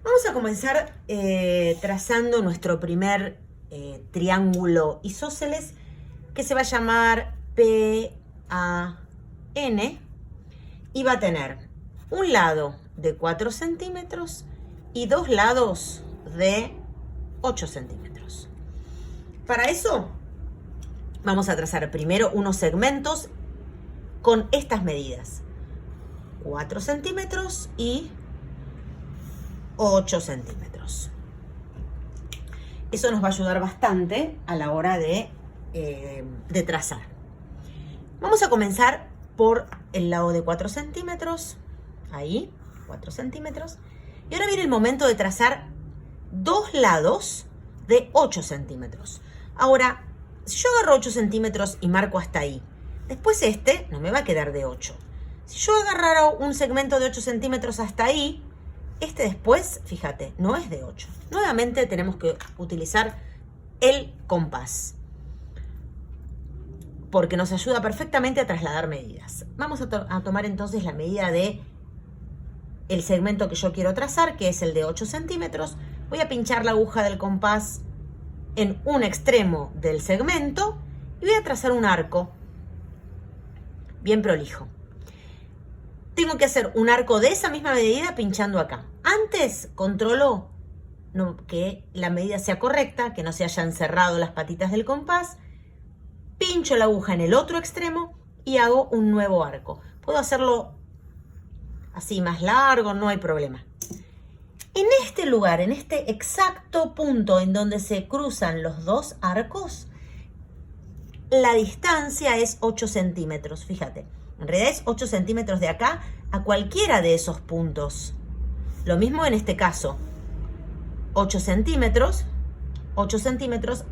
Vamos a comenzar trazando nuestro primer triángulo isósceles que se va a llamar PAN y va a tener un lado de 4 centímetros y dos lados de 8 centímetros. Para eso vamos a trazar primero unos segmentos con estas medidas: 4 centímetros y 8 centímetros. Eso nos va a ayudar bastante a la hora de trazar. Vamos a comenzar por el lado de 4 centímetros. Ahí, 4 centímetros. Y ahora viene el momento de trazar dos lados de 8 centímetros. Ahora, si yo agarro 8 centímetros y marco hasta ahí, después este no me va a quedar de 8. Si yo agarrara un segmento de 8 centímetros hasta ahí, este después, fíjate, no es de 8. Nuevamente tenemos que utilizar el compás, porque nos ayuda perfectamente a trasladar medidas. Vamos a tomar entonces la medida de el segmento que yo quiero trazar, que es el de 8 centímetros. Voy a pinchar la aguja del compás en un extremo del segmento y voy a trazar un arco bien prolijo. Tengo que hacer un arco de esa misma medida pinchando acá. Antes controlo que la medida sea correcta, que no se hayan cerrado las patitas del compás. Pincho la aguja en el otro extremo y hago un nuevo arco. Puedo hacerlo así más largo, no hay problema. En este lugar, en este exacto punto en donde se cruzan los dos arcos, la distancia es 8 centímetros, fíjate. En realidad es 8 centímetros de acá a cualquiera de esos puntos. Lo mismo en este caso. 8 centímetros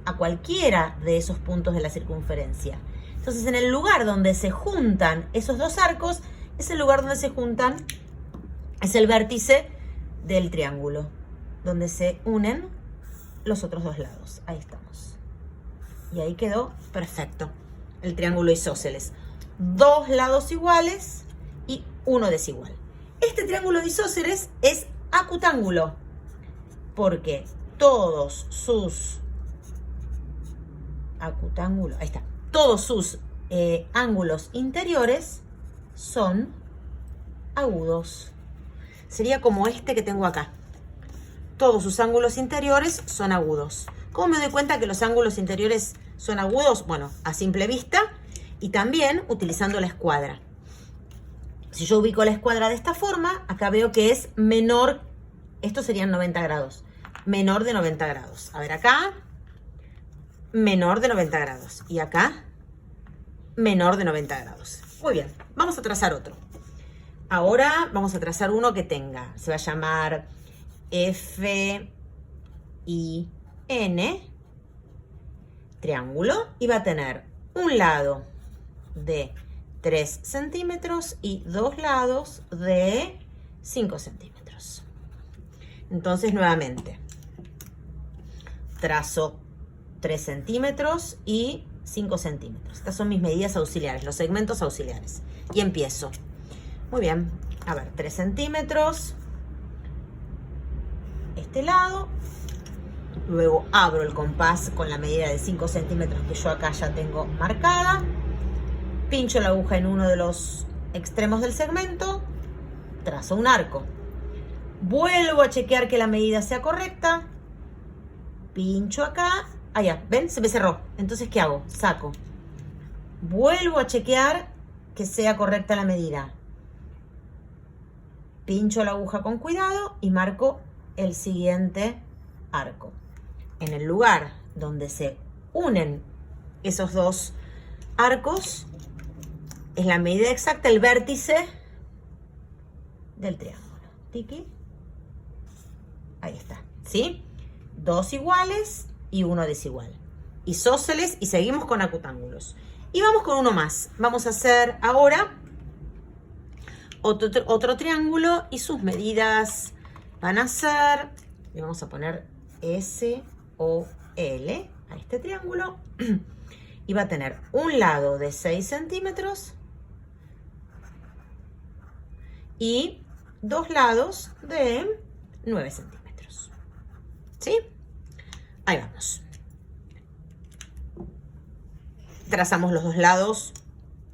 a cualquiera de esos puntos de la circunferencia. Entonces, en el lugar donde se juntan esos dos arcos, es el lugar donde se juntan, es el vértice del triángulo, donde se unen los otros dos lados. Ahí estamos. Y ahí quedó perfecto el triángulo isósceles. Dos lados iguales y uno desigual. Este triángulo isósceles es acutángulo porque todos sus ángulos interiores son agudos. Sería como este que tengo acá. Todos sus ángulos interiores son agudos. ¿Cómo me doy cuenta que los ángulos interiores son agudos? Bueno, a simple vista y también utilizando la escuadra. Si yo ubico la escuadra de esta forma, acá veo que es menor, estos serían 90 grados, menor de 90 grados. A ver, acá, menor de 90 grados. Y acá, menor de 90 grados. Muy bien, vamos a trazar otro. Ahora vamos a trazar uno que tenga, se va a llamar FIN, triángulo, y va a tener un lado de 3 centímetros y dos lados de 5 centímetros. Entonces, nuevamente, trazo 3 centímetros y 5 centímetros. Estas son mis medidas auxiliares, los segmentos auxiliares. Y empiezo. Muy bien. A ver, 3 centímetros. Este lado. Luego abro el compás con la medida de 5 centímetros que yo acá ya tengo marcada. Pincho la aguja en uno de los extremos del segmento. Trazo un arco. Vuelvo a chequear que la medida sea correcta. Pincho acá. Ah, ya, ¿ven? Se me cerró. Entonces, ¿qué hago? Saco. Vuelvo a chequear que sea correcta la medida. Pincho la aguja con cuidado y marco el siguiente arco. En el lugar donde se unen esos dos arcos, es la medida exacta, el vértice del triángulo. Tiki. Ahí está, ¿sí? Dos iguales y uno desigual. Isósceles, y seguimos con acutángulos. Y vamos con uno más. Vamos a hacer ahora otro triángulo y sus medidas van a ser, le vamos a poner SOL a este triángulo, y va a tener un lado de 6 centímetros y dos lados de 9 centímetros. ¿Sí? Ahí vamos. Trazamos los dos lados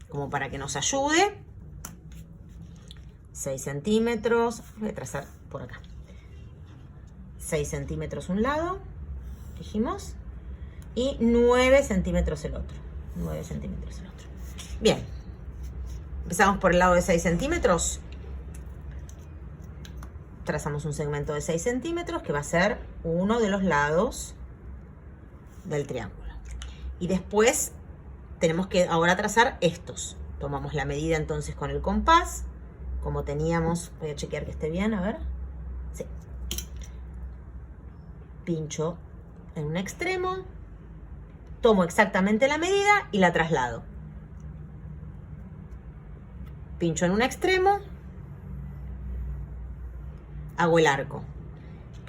como para que nos ayude. 6 centímetros. Voy a trazar por acá. 6 centímetros un lado, dijimos. Y 9 centímetros el otro. 9 centímetros el otro. Bien. Empezamos por el lado de 6 centímetros. Trazamos un segmento de 6 centímetros que va a ser uno de los lados del triángulo. Y después tenemos que ahora trazar estos. Tomamos la medida entonces con el compás, como teníamos. Voy a chequear que esté bien, a ver. Sí. Pincho en un extremo, tomo exactamente la medida y la traslado. Pincho en un extremo, hago el arco.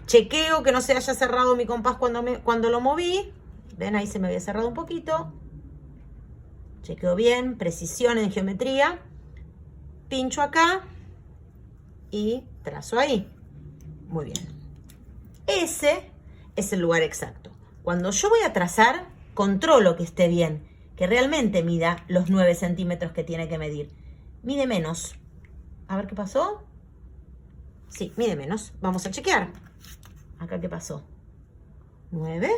Chequeo que no se haya cerrado mi compás cuando lo moví. Ven, ahí se me había cerrado un poquito. Chequeo bien, precisión en geometría. Pincho acá y trazo ahí. Muy bien. Ese es el lugar exacto. Cuando yo voy a trazar, controlo que esté bien, que realmente mida los 9 centímetros que tiene que medir. Mide menos. A ver qué pasó. Sí, mide menos. Vamos a chequear. Acá, ¿qué pasó? 9.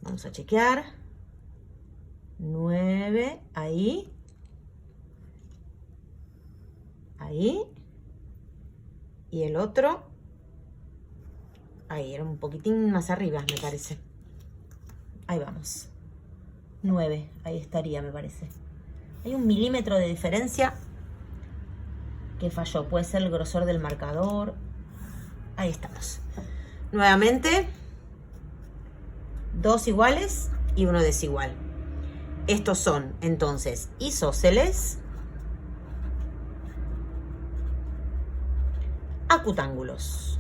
Vamos a chequear. 9. Ahí. Ahí. Y el otro. Ahí, era un poquitín más arriba, me parece. Ahí vamos. 9. Ahí estaría, me parece. Hay 1 milímetro de diferencia que falló. Puede ser el grosor del marcador. Ahí estamos. Nuevamente, 2 iguales y 1 desigual. Estos son, entonces, isósceles, acutángulos.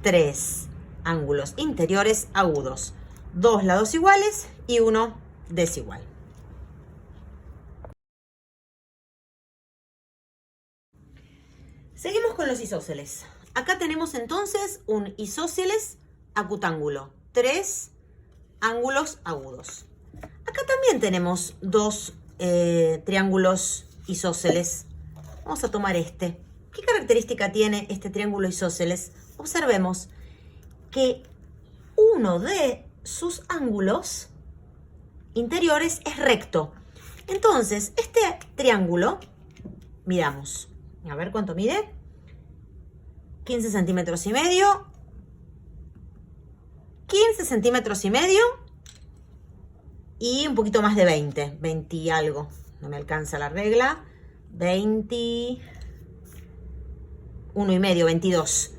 Tres ángulos interiores agudos. 2 lados iguales y 1 desigual. Seguimos con los isósceles. Acá tenemos entonces un isósceles acutángulo. 3 ángulos agudos. Acá también tenemos 2 triángulos isósceles. Vamos a tomar este. ¿Qué característica tiene este triángulo isósceles? Observemos que uno de sus ángulos interiores es recto. Entonces, este triángulo, miramos, a ver cuánto mide. 15 centímetros y medio. 15 centímetros y medio. Y un poquito más de 20. 20 y algo. No me alcanza la regla. 21 y medio, 22.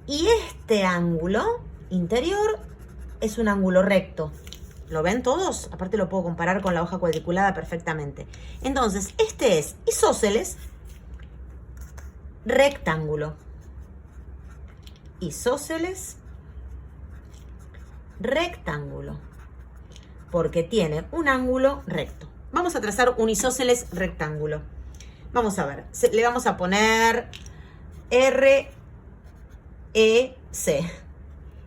Y este ángulo interior es un ángulo recto. ¿Lo ven todos? Aparte lo puedo comparar con la hoja cuadriculada perfectamente. Entonces, este es isósceles rectángulo. Isósceles rectángulo. Porque tiene un ángulo recto. Vamos a trazar un isósceles rectángulo. Vamos a ver. Le vamos a poner REC.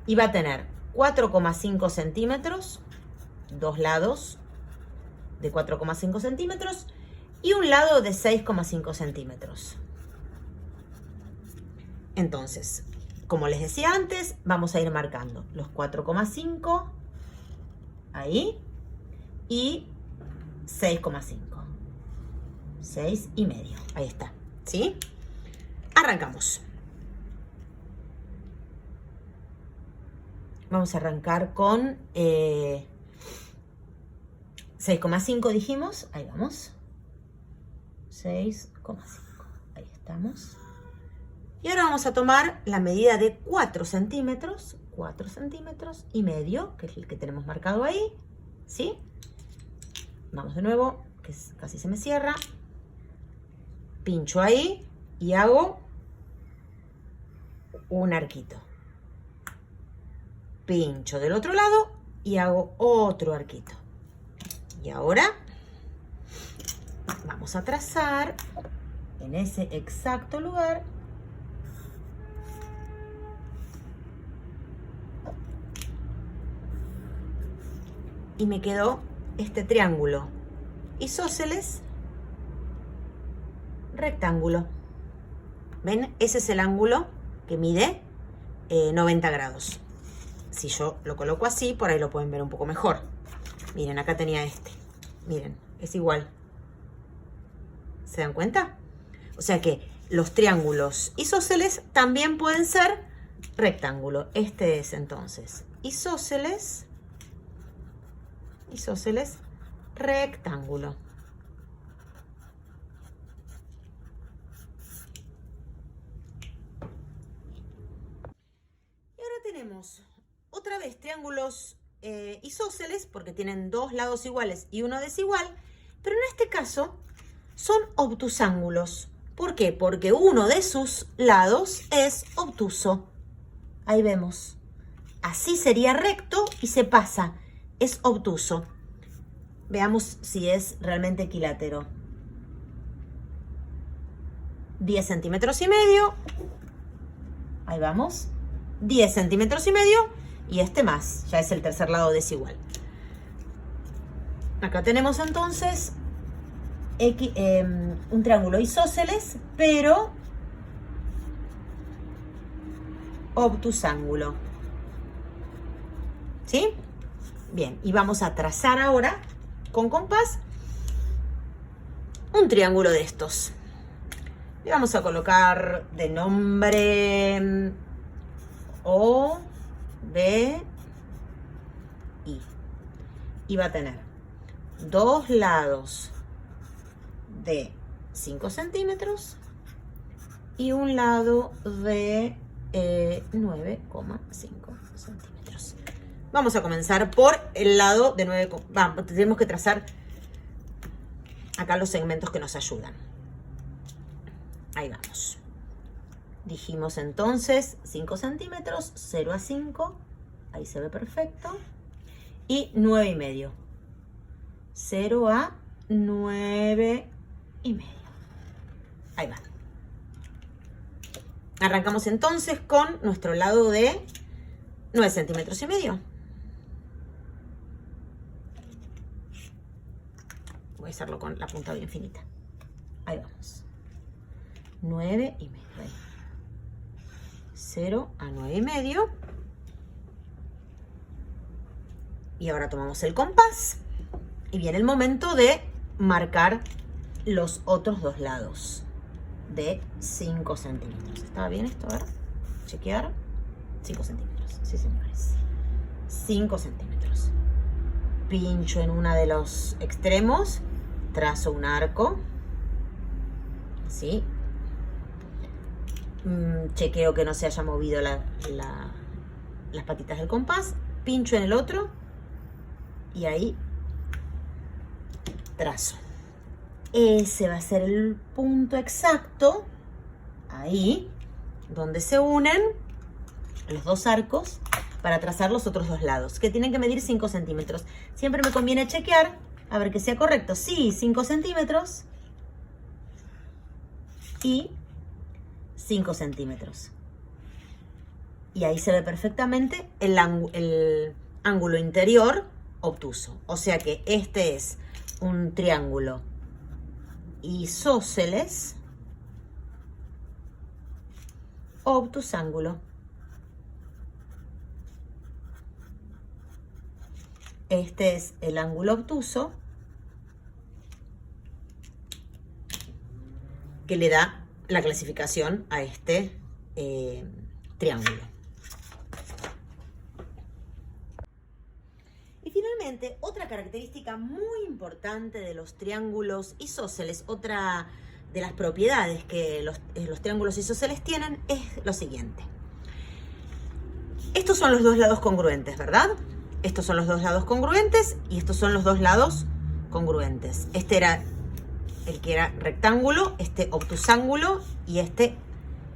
Y va a tener 4,5 centímetros. 2 lados de 4,5 centímetros. Y un lado de 6,5 centímetros. Entonces, como les decía antes, vamos a ir marcando los 4,5 ahí y 6,5. 6 y medio. Ahí está. ¿Sí? Arrancamos. Vamos a arrancar con 6,5 dijimos. Ahí vamos. 6,5. Ahí estamos. Y ahora vamos a tomar la medida de 4 centímetros. 4 centímetros y medio, que es el que tenemos marcado ahí. ¿Sí? Vamos de nuevo, que casi se me cierra. Pincho ahí y hago un arquito. Pincho del otro lado y hago otro arquito. Y ahora Vamos a trazar en ese exacto lugar. Y me quedó este triángulo isósceles rectángulo. ¿Ven? Ese es el ángulo que mide 90 grados. Si yo lo coloco así, por ahí lo pueden ver un poco mejor. Miren, acá tenía este. Miren, es igual. ¿Se dan cuenta? O sea que los triángulos isósceles también pueden ser rectángulo. Este es entonces isósceles rectángulo. Y ahora tenemos otra vez triángulos isósceles porque tienen dos lados iguales y uno desigual, pero en este caso son obtusángulos. ¿Por qué? Porque uno de sus lados es obtuso. Ahí vemos. Así sería recto y se pasa. Es obtuso. Veamos si es realmente equilátero. 10 centímetros y medio. Ahí vamos. 10 centímetros y medio. Y este más. Ya es el tercer lado desigual. Acá tenemos entonces un triángulo isósceles, pero obtusángulo. ¿Sí? Bien, y vamos a trazar ahora con compás un triángulo de estos. Le vamos a colocar de nombre O, B, I. Y va a tener dos lados de 5 centímetros y un lado de 9,5 centímetros. Vamos a comenzar por el lado de 9. Tenemos que trazar acá los segmentos que nos ayudan. Ahí vamos. Dijimos entonces 5 centímetros, 0 a 5. Ahí se ve perfecto. Y 9,5. 0 a 9,5. Ahí va. Arrancamos entonces con nuestro lado de 9 centímetros y medio. Voy a hacerlo con la punta bien finita. Ahí vamos. 9,5. Ahí. 0 a 9,5. Y ahora tomamos el compás. Y viene el momento de marcar los otros dos lados de 5 centímetros. ¿Estaba bien esto? A ver, chequear. 5 centímetros, sí señores. 5 centímetros. Pincho en uno de los extremos, trazo un arco, ¿sí? Chequeo que no se haya movido las patitas del compás, pincho en el otro y ahí trazo. Ese va a ser el punto exacto, ahí, donde se unen los dos arcos para trazar los otros dos lados, que tienen que medir 5 centímetros. Siempre me conviene chequear, a ver que sea correcto. Sí, 5 centímetros y 5 centímetros. Y ahí se ve perfectamente el ángulo interior obtuso. O sea que este es un triángulo isósceles obtusángulo. Este es el ángulo obtuso que le da la clasificación a este triángulo. Y finalmente, otra característica muy importante de los triángulos isósceles, otra de las propiedades que los triángulos isósceles tienen es lo siguiente. Estos son los dos lados congruentes, ¿verdad? Estos son los dos lados congruentes y estos son los dos lados congruentes. Este era el que era rectángulo, este obtusángulo y este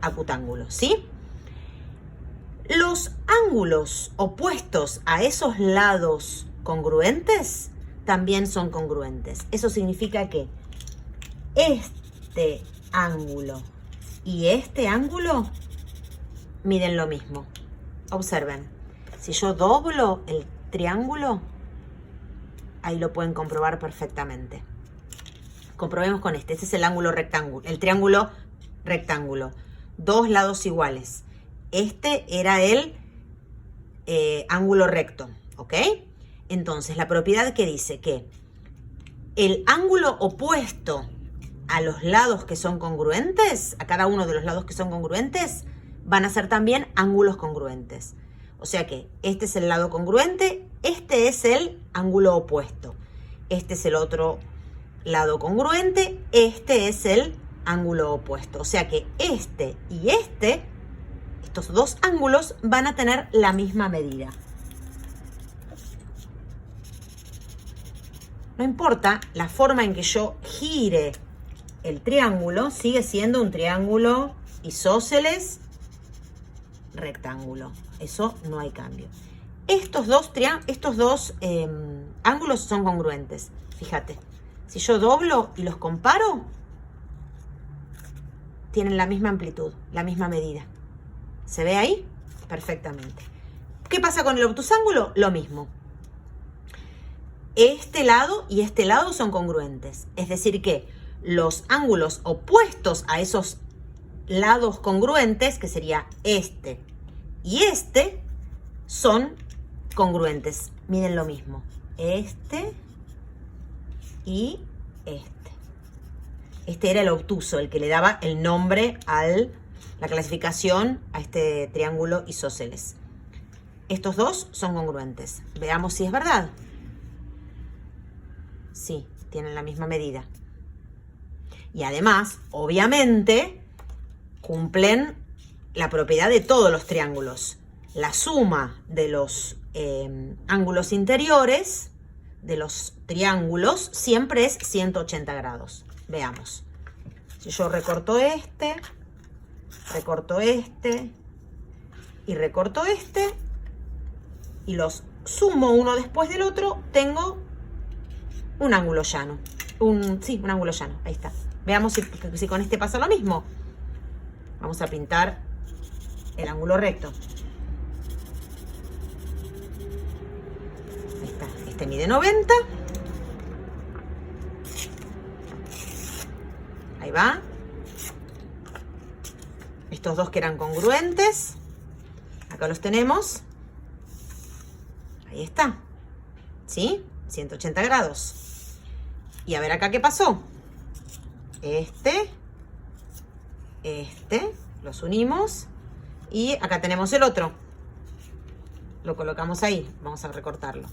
acutángulo, ¿sí? Los ángulos opuestos a esos lados congruentes también son congruentes. Eso significa que este ángulo y este ángulo miden lo mismo. Observen, si yo doblo el triángulo, ahí lo pueden comprobar perfectamente. Comprobemos con este. Este es el ángulo rectángulo, el triángulo rectángulo. Dos lados iguales. Este era el ángulo recto, ¿ok? Entonces, la propiedad que dice que el ángulo opuesto a los lados que son congruentes, a cada uno de los lados que son congruentes, van a ser también ángulos congruentes. O sea que este es el lado congruente, este es el ángulo opuesto. Este es el otro lado congruente, este es el ángulo opuesto. O sea que este y estos dos ángulos van a tener la misma medida. No importa la forma en que yo gire el triángulo, sigue siendo un triángulo isósceles rectángulo. Eso no hay cambio. Estos dos ángulos son congruentes. Fíjate, si yo doblo y los comparo, tienen la misma amplitud, la misma medida. ¿Se ve ahí? Perfectamente. ¿Qué pasa con el obtusángulo? Lo mismo. Este lado y este lado son congruentes. Es decir que los ángulos opuestos a esos lados congruentes, que sería este y este, son congruentes. Miden lo mismo. Este y este. Este era el obtuso, el que le daba el nombre a la clasificación a este triángulo isósceles. Estos dos son congruentes. Veamos si es verdad. Sí, tienen la misma medida. Y además, obviamente, cumplen la propiedad de todos los triángulos. La suma de los ángulos interiores de los triángulos siempre es 180 grados. Veamos. Si yo recorto este y recorto este y los sumo uno después del otro, tengo un ángulo llano. Un ángulo llano. Ahí está. Veamos si con este pasa lo mismo. Vamos a pintar el ángulo recto. Ahí está. Este mide 90. Ahí va. Estos dos que eran congruentes. Acá los tenemos. Ahí está. ¿Sí? 180 grados. Y a ver acá qué pasó. Los unimos. Y acá tenemos el otro. Lo colocamos ahí. Vamos a recortarlo.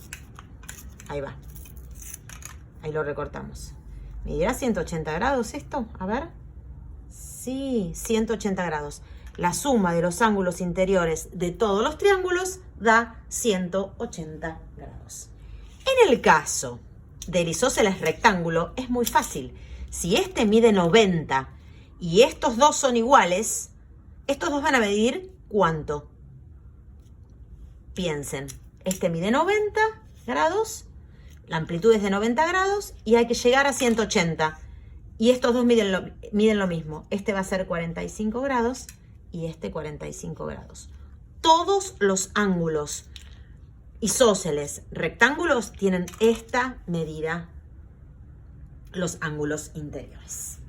Ahí va. Ahí lo recortamos. ¿Medirá 180 grados esto? A ver. Sí, 180 grados. La suma de los ángulos interiores de todos los triángulos da 180 grados. En el caso del isósceles rectángulo es muy fácil. Si este mide 90 y estos dos son iguales, estos dos van a medir ¿cuánto? Piensen, este mide 90 grados, la amplitud es de 90 grados y hay que llegar a 180. Y estos dos miden lo mismo. Este va a ser 45 grados y este 45 grados. Todos los ángulos isósceles rectángulos tienen esta medida, los ángulos interiores.